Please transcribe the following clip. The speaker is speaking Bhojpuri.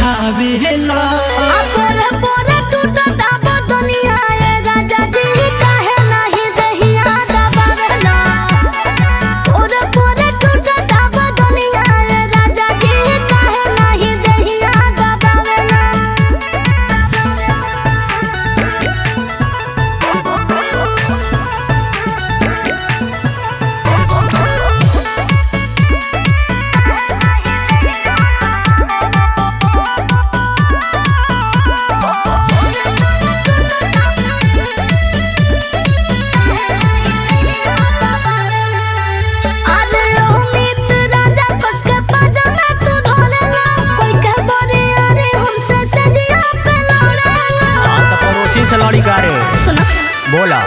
बढ़ावेला। पोरे पोरे टूटता बदनिया ए राजा जी काहे नहीं दहिया दबावेला। पोरे पोरे टूटता बदनिया ए राजा जी काहे नहीं दहिया दबावेला। से लड़ी का रे सुनो बोला।